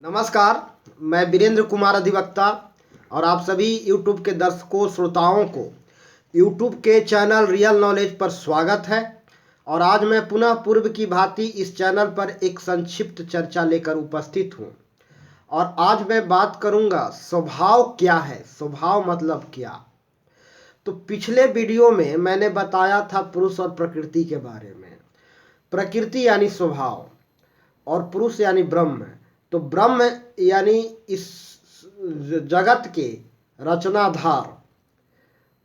नमस्कार। मैं वीरेंद्र कुमार अधिवक्ता और आप सभी YouTube के दर्शकों श्रोताओं को YouTube के चैनल रियल नॉलेज पर स्वागत है। और आज मैं पुनः पूर्व की भांति इस चैनल पर एक संक्षिप्त चर्चा लेकर उपस्थित हूँ। और आज मैं बात करूँगा स्वभाव क्या है, स्वभाव मतलब क्या। तो पिछले वीडियो में मैंने बताया था पुरुष और प्रकृति के बारे में। प्रकृति यानी स्वभाव और पुरुष यानी ब्रह्म। तो ब्रह्म यानी इस जगत के रचनाधार,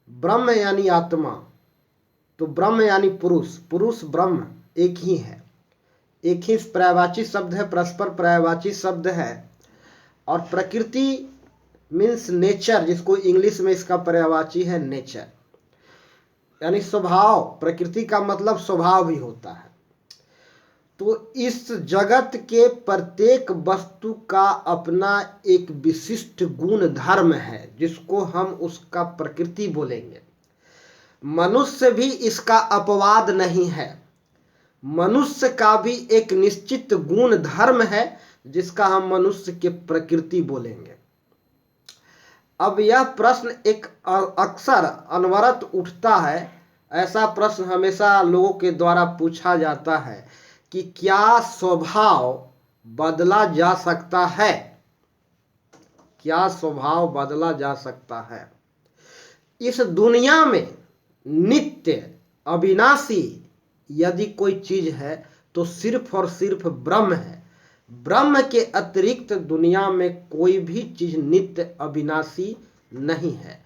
ब्रह्म यानी आत्मा। तो ब्रह्म यानी पुरुष, पुरुष ब्रह्म एक ही है, एक ही पर्यायवाची शब्द है, परस्पर पर्यायवाची शब्द है। और प्रकृति मीन्स नेचर, जिसको इंग्लिश में इसका पर्यायवाची है नेचर, यानी स्वभाव। प्रकृति का मतलब स्वभाव भी होता है। तो इस जगत के प्रत्येक वस्तु का अपना एक विशिष्ट गुण धर्म है, जिसको हम उसका प्रकृति बोलेंगे। मनुष्य भी इसका अपवाद नहीं है। मनुष्य का भी एक निश्चित गुण धर्म है, जिसका हम मनुष्य के प्रकृति बोलेंगे। अब यह प्रश्न एक अक्सर अनवरत उठता है। ऐसा प्रश्न हमेशा लोगों के द्वारा पूछा जाता है कि क्या स्वभाव बदला जा सकता है? क्या स्वभाव बदला जा सकता है? इस दुनिया में नित्य अविनाशी यदि कोई चीज है तो सिर्फ और सिर्फ ब्रह्म है। ब्रह्म के अतिरिक्त दुनिया में कोई भी चीज नित्य अविनाशी नहीं है।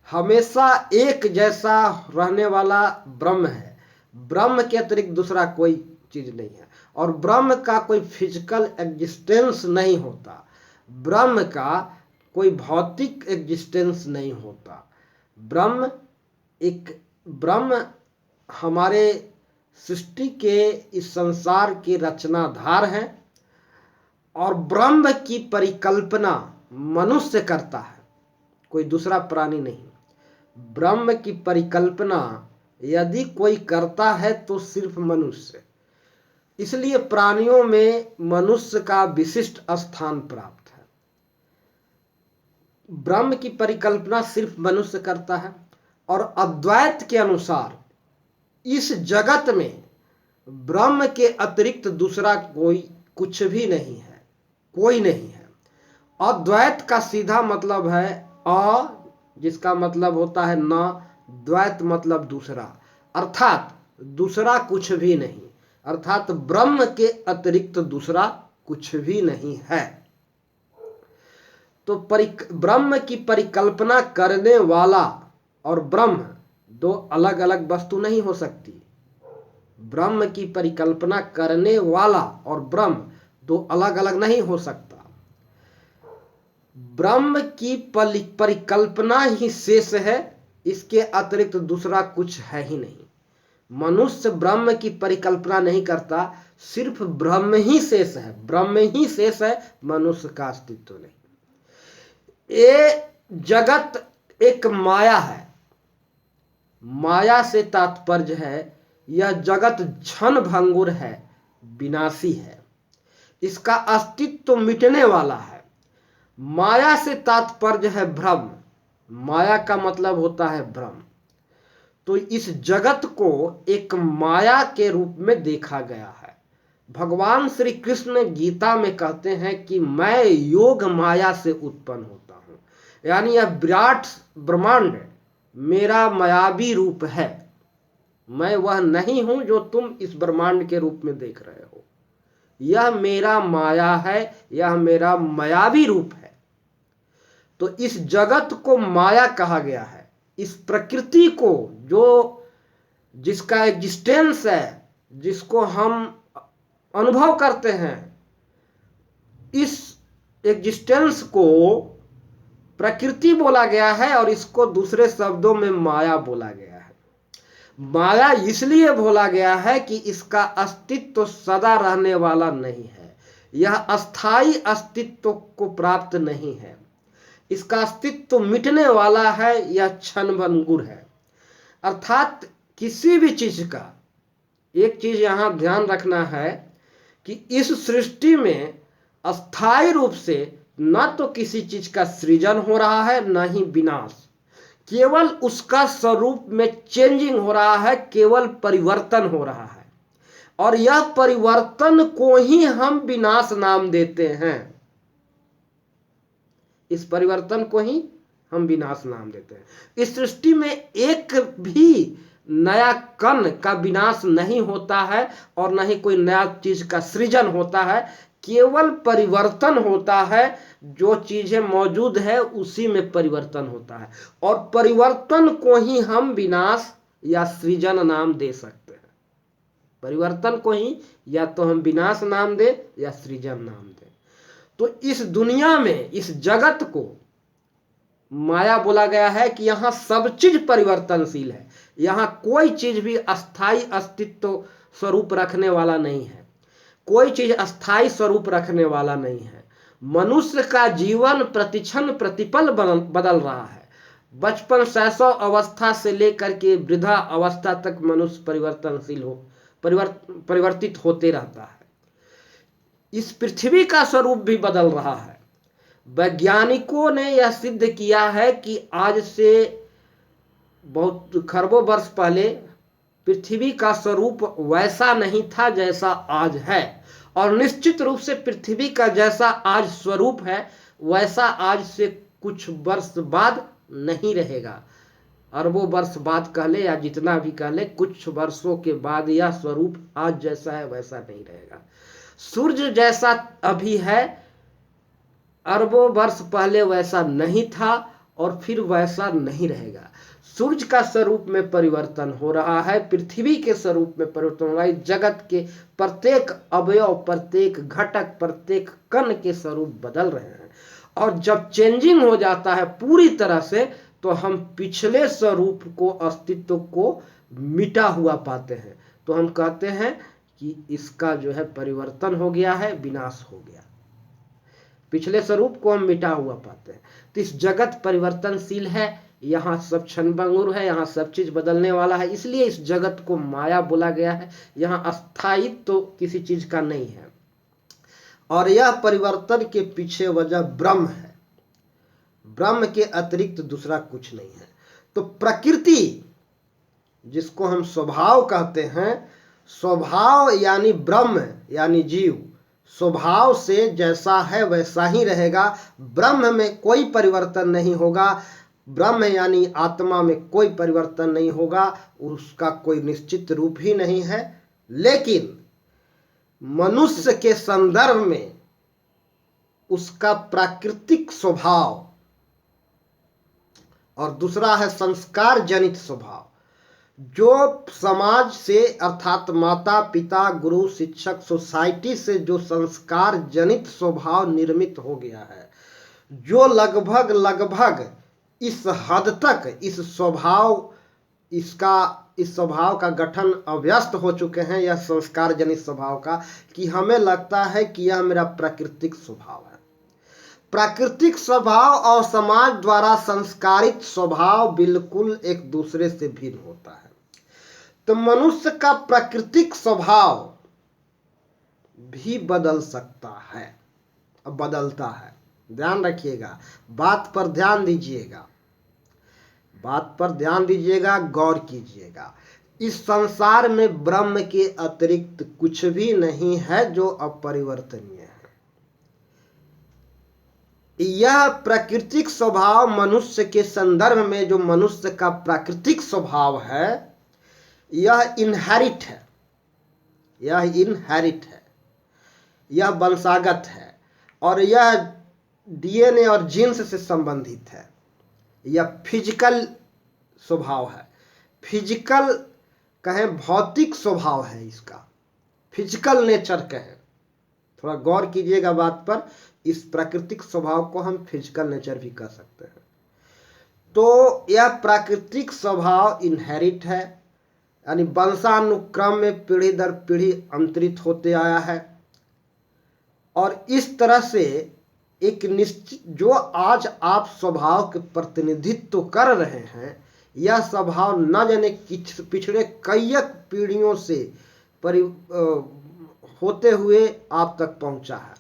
हमेशा एक जैसा रहने वाला ब्रह्म है। ब्रह्म के अतिरिक्त दूसरा कोई चीज नहीं है। और ब्रह्म का कोई फिजिकल एग्जिस्टेंस नहीं होता। ब्रह्म का कोई भौतिक एग्जिस्टेंस नहीं होता। ब्रह्म हमारे सृष्टि के, इस संसार के रचनाधार है। और ब्रह्म की परिकल्पना मनुष्य करता है, कोई दूसरा प्राणी नहीं। ब्रह्म की परिकल्पना यदि कोई करता है तो सिर्फ मनुष्य। इसलिए प्राणियों में मनुष्य का विशिष्ट स्थान प्राप्त है। ब्रह्म की परिकल्पना सिर्फ मनुष्य करता है। और अद्वैत के अनुसार इस जगत में ब्रह्म के अतिरिक्त दूसरा कोई कुछ भी नहीं है, कोई नहीं है। अद्वैत का सीधा मतलब है अ, जिसका मतलब होता है न, द्वैत मतलब दूसरा, अर्थात दूसरा कुछ भी नहीं, अर्थात ब्रह्म के अतिरिक्त दूसरा कुछ भी नहीं है। तो ब्रह्म की परिकल्पना करने वाला और ब्रह्म दो अलग अलग वस्तु नहीं हो सकती। ब्रह्म की परिकल्पना करने वाला और ब्रह्म दो अलग अलग नहीं हो सकता। ब्रह्म की परिकल्पना ही शेष है, इसके अतिरिक्त दूसरा कुछ है ही नहीं। मनुष्य ब्रह्म की परिकल्पना नहीं करता, सिर्फ ब्रह्म ही शेष है, ब्रह्म ही शेष है, मनुष्य का अस्तित्व नहीं। ये जगत एक माया है। माया से तात्पर्य है यह जगत क्षण भंगुर है, विनाशी है, इसका अस्तित्व मिटने वाला है। माया से तात्पर्य है भ्रम। माया का मतलब होता है भ्रम। तो इस जगत को एक माया के रूप में देखा गया है। भगवान श्री कृष्ण गीता में कहते हैं कि मैं योग माया से उत्पन्न होता हूँ, यानी यह विराट ब्रह्मांड मेरा मायावी रूप है। मैं वह नहीं हूं जो तुम इस ब्रह्मांड के रूप में देख रहे हो। यह मेरा माया है, यह मेरा मायावी रूप है। तो इस जगत को माया कहा गया है। इस प्रकृति को, जो जिसका एग्जिस्टेंस है, जिसको हम अनुभव करते हैं, इस एग्जिस्टेंस को प्रकृति बोला गया है और इसको दूसरे शब्दों में माया बोला गया है। माया इसलिए बोला गया है कि इसका अस्तित्व सदा रहने वाला नहीं है, यह अस्थाई अस्तित्व को प्राप्त नहीं है, इसका अस्तित्व मिटने वाला है, यह क्षणभंगुर है। अर्थात किसी भी चीज का, एक चीज यहां ध्यान रखना है कि इस सृष्टि में अस्थाई रूप से न तो किसी चीज का सृजन हो रहा है न ही विनाश, केवल उसका स्वरूप में चेंजिंग हो रहा है, केवल परिवर्तन हो रहा है। और यह परिवर्तन को ही हम विनाश नाम देते हैं। इस परिवर्तन को ही हम विनाश नाम देते हैं। इस सृष्टि में एक भी नया कण का विनाश नहीं होता है और न ही कोई नया चीज का सृजन होता है, केवल परिवर्तन होता है। जो चीजें मौजूद है उसी में परिवर्तन होता है, और परिवर्तन को ही हम विनाश या सृजन नाम दे सकते हैं। परिवर्तन को ही या तो हम विनाश नाम दे या सृजन नाम दे। तो इस दुनिया में, इस जगत को माया बोला गया है कि यहां सब चीज परिवर्तनशील है। यहां कोई चीज भी अस्थाई अस्तित्व स्वरूप रखने वाला नहीं है, कोई चीज अस्थाई स्वरूप रखने वाला नहीं है। मनुष्य का जीवन प्रतिक्षण प्रतिपल बदल रहा है। बचपन शैशव अवस्था से लेकर के वृद्धा अवस्था तक मनुष्य परिवर्तनशील परिवर्तित होते रहता है। इस पृथ्वी का स्वरूप भी बदल रहा है। वैज्ञानिकों ने यह सिद्ध किया है कि आज से बहुत खरबों वर्ष पहले पृथ्वी का स्वरूप वैसा नहीं था जैसा आज है, और निश्चित रूप से पृथ्वी का जैसा आज स्वरूप है वैसा आज से कुछ वर्ष बाद नहीं रहेगा। अरबों वर्ष बाद कह ले या जितना भी कह ले, कुछ वर्षों के बाद यह स्वरूप आज जैसा है वैसा नहीं रहेगा। सूर्य जैसा अभी है, अरबों वर्ष पहले वैसा नहीं था और फिर वैसा नहीं रहेगा। सूर्य का स्वरूप में परिवर्तन हो रहा है, पृथ्वी के स्वरूप में परिवर्तन हो रहा है। जगत के प्रत्येक अवयव, प्रत्येक घटक, प्रत्येक कण के स्वरूप बदल रहे हैं। और जब चेंजिंग हो जाता है पूरी तरह से, तो हम पिछले स्वरूप को, अस्तित्व को मिटा हुआ पाते हैं। तो हम कहते हैं कि इसका जो है परिवर्तन हो गया है, विनाश हो गया। पिछले स्वरूप को हम मिटा हुआ पाते हैं। तो इस जगत परिवर्तनशील है, यहाँ सब क्षणभंगुर है, यहाँ सब चीज बदलने वाला है, इसलिए इस जगत को माया बोला गया है। यहाँ अस्थायित्व तो किसी चीज का नहीं है, और यह परिवर्तन के पीछे वजह ब्रह्म है। ब्रह्म के अतिरिक्त दूसरा कुछ नहीं है। तो प्रकृति, जिसको हम स्वभाव कहते हैं, स्वभाव यानी ब्रह्म यानी जीव, स्वभाव से जैसा है वैसा ही रहेगा। ब्रह्म में कोई परिवर्तन नहीं होगा। ब्रह्म यानी आत्मा में कोई परिवर्तन नहीं होगा, उसका कोई निश्चित रूप ही नहीं है। लेकिन मनुष्य के संदर्भ में उसका प्राकृतिक स्वभाव और दूसरा है संस्कार जनित स्वभाव, जो समाज से अर्थात माता पिता गुरु शिक्षक सोसाइटी से जो संस्कार जनित स्वभाव निर्मित हो गया है, जो लगभग इस हद तक इस स्वभाव का गठन अभ्यस्त हो चुके हैं, यह संस्कार जनित स्वभाव का, कि हमें लगता है कि यह मेरा प्राकृतिक स्वभाव है। प्राकृतिक स्वभाव और समाज द्वारा संस्कारित स्वभाव बिल्कुल एक दूसरे से भिन्न होता है। तो मनुष्य का प्राकृतिक स्वभाव भी बदल सकता है, बदलता है। ध्यान रखिएगा, बात पर ध्यान दीजिएगा, बात पर ध्यान दीजिएगा, गौर कीजिएगा। इस संसार में ब्रह्म के अतिरिक्त कुछ भी नहीं है जो अपरिवर्तनीय है। यह प्राकृतिक स्वभाव मनुष्य के संदर्भ में, जो मनुष्य का प्राकृतिक स्वभाव है, यह इनहेरिट है, यह वंशागत है, और यह डीएनए और जीन्स से संबंधित है। यह फिजिकल स्वभाव है, फिजिकल कहें, भौतिक स्वभाव है, इसका फिजिकल नेचर कहें। थोड़ा गौर कीजिएगा बात पर, इस प्राकृतिक स्वभाव को हम फिजिकल नेचर भी कह सकते हैं। तो यह प्राकृतिक स्वभाव इनहेरिट है, यानी वंशानुक्रम में पीढ़ी दर पीढ़ी अंतरित होते आया है। और इस तरह से एक निश्चित, जो आज आप स्वभाव के प्रतिनिधित्व कर रहे हैं, यह स्वभाव न जाने पिछड़े कई पीढ़ियों से होते हुए आप तक पहुंचा है।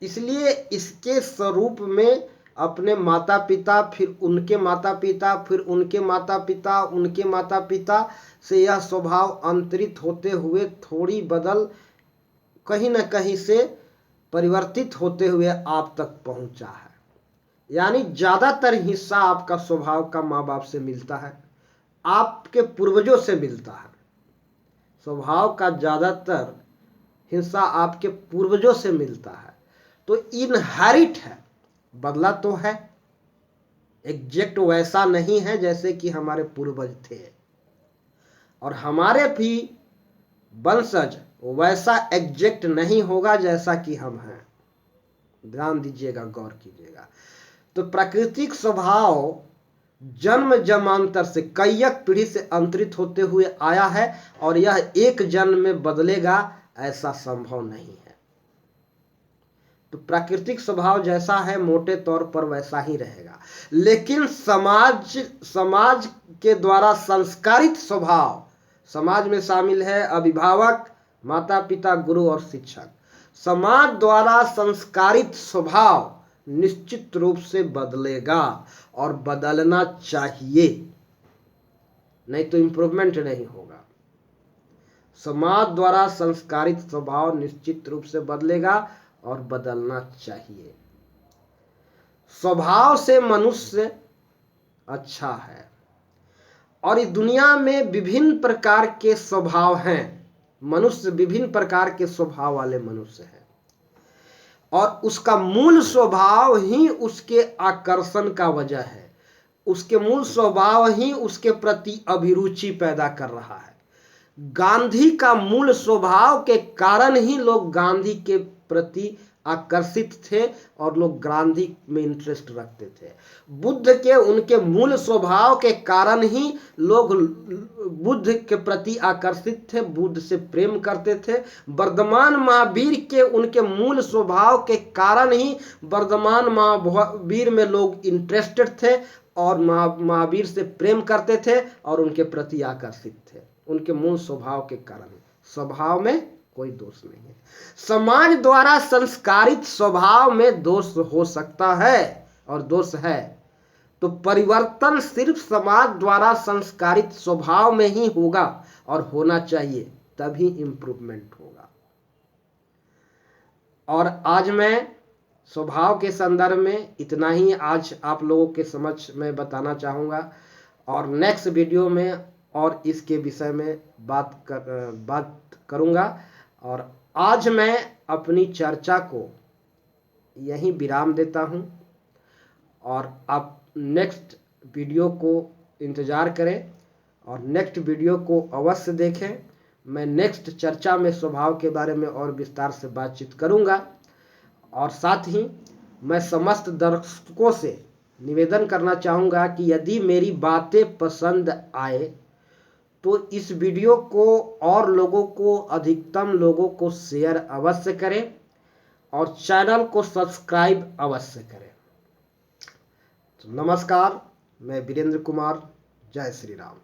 इसलिए इसके स्वरूप में अपने माता पिता, फिर उनके माता पिता, फिर उनके माता पिता, उनके माता पिता से यह स्वभाव अंतरित होते हुए थोड़ी बदल कहीं न कहीं से परिवर्तित होते हुए आप तक पहुंचा है। यानी ज़्यादातर हिस्सा आपका स्वभाव का माँ बाप से मिलता है, आपके पूर्वजों से मिलता है। स्वभाव का ज़्यादातर हिस्सा आपके पूर्वजों से मिलता है, तो इनहेरिट है, बदला तो है, एग्जैक्ट वैसा नहीं है जैसे कि हमारे पूर्वज थे, और हमारे भी वंशज वैसा एग्जैक्ट नहीं होगा जैसा कि हम हैं। ध्यान दीजिएगा, गौर कीजिएगा। तो प्राकृतिक स्वभाव जन्म जन्मांतर से कईयक पीढ़ी से अंतरित होते हुए आया है, और यह एक जन्म में बदलेगा ऐसा संभव नहीं है। तो प्राकृतिक स्वभाव जैसा है मोटे तौर पर वैसा ही रहेगा, लेकिन समाज के द्वारा संस्कारित स्वभाव, समाज में शामिल है अभिभावक, माता पिता, गुरु और शिक्षक। समाज द्वारा संस्कारित स्वभाव निश्चित रूप से बदलेगा और बदलना चाहिए, नहीं तो इंप्रूवमेंट नहीं होगा। समाज द्वारा संस्कारित स्वभाव निश्चित रूप से बदलेगा और बदलना चाहिए। स्वभाव से मनुष्य अच्छा है, और इस दुनिया में विभिन्न प्रकार के स्वभाव हैं। मनुष्य विभिन्न प्रकार के स्वभाव वाले मनुष्य हैं, और उसका मूल स्वभाव ही उसके आकर्षण का वजह है। उसके मूल स्वभाव ही उसके प्रति अभिरुचि पैदा कर रहा है। गांधी का मूल स्वभाव के कारण ही लोग गांधी के प्रति आकर्षित थे और लोग गांधी में इंटरेस्ट रखते थे। बुद्ध के उनके मूल स्वभाव के कारण ही लोग बुद्ध के प्रति आकर्षित थे, बुद्ध से प्रेम करते थे। वर्धमान महावीर के उनके मूल स्वभाव के कारण ही वर्धमान महावीर में लोग इंटरेस्टेड थे और महावीर से प्रेम करते थे और उनके प्रति आकर्षित थे, उनके मूल स्वभाव के कारण। स्वभाव में कोई दोष नहीं है। समाज द्वारा संस्कारित स्वभाव में दोष हो सकता है और दोष है, तो परिवर्तन सिर्फ समाज द्वारा संस्कारित स्वभाव में ही होगा और होना चाहिए, तभी इंप्रूवमेंट होगा। और आज मैं स्वभाव के संदर्भ में इतना ही आज आप लोगों के समक्ष मैं बताना चाहूँगा, और नेक्स्ट वीडियो में और इसके विषय में बात करूँगा। और आज मैं अपनी चर्चा को यहीं विराम देता हूँ, और आप नेक्स्ट वीडियो को इंतज़ार करें और नेक्स्ट वीडियो को अवश्य देखें। मैं नेक्स्ट चर्चा में स्वभाव के बारे में और विस्तार से बातचीत करूँगा, और साथ ही मैं समस्त दर्शकों से निवेदन करना चाहूँगा कि यदि मेरी बातें पसंद आए तो इस वीडियो को और लोगों को, अधिकतम लोगों को शेयर अवश्य करें और चैनल को सब्सक्राइब अवश्य करें। तो नमस्कार, मैं वीरेंद्र कुमार। जय श्री राम।